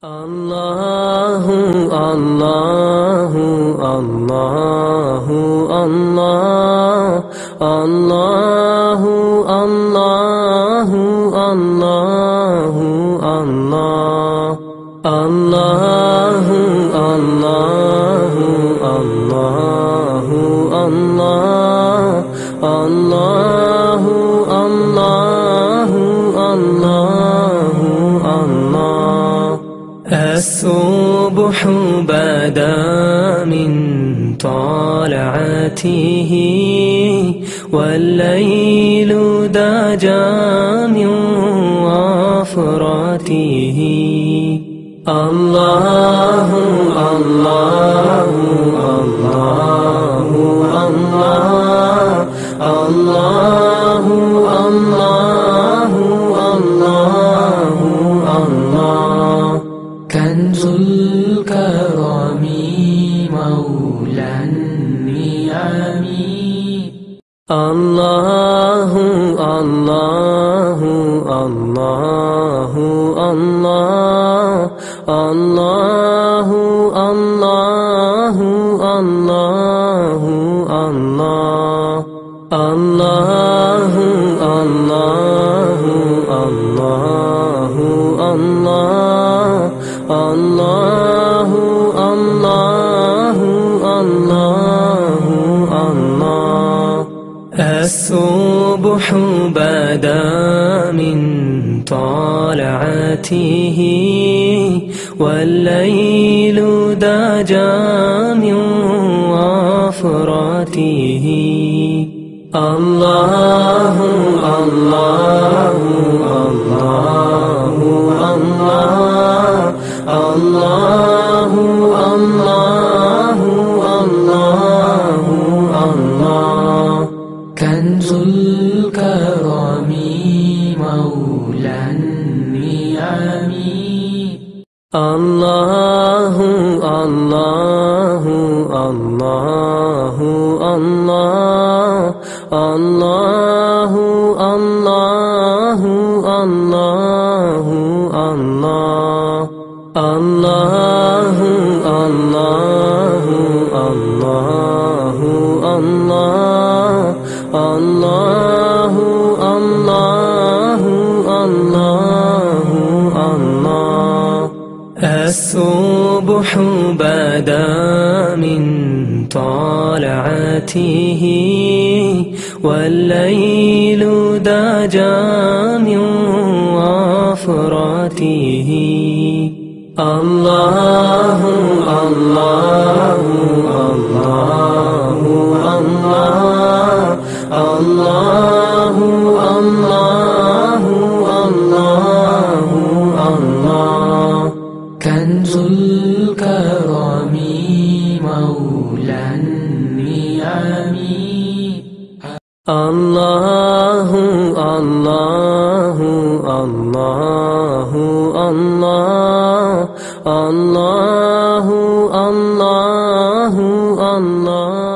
الله الله الله الله الله الله الله الله الله الله الله الله الله الله الله الله الصبح بدا من طلعته والليل دجى من وفراته الله الله الله الله الله الله الله الله كنز الكرم مولى النعم الله الله الله الله الله الله الله الله الله الله الله الله الله الله الله الصبح بدا من طلعته والليل دجى من وفراته الله الله الله الله الله الله الله الله كنز الكرم مولى النعم الله الله الله الله الله الله الله الله الله الله الله الله الله الله الله الصبح بدا من طلعته والليل دجى من وفراته الله الله الله الله الله الله الله الله كنز الكرم مولى النعم الله الله الله الله الله الله الله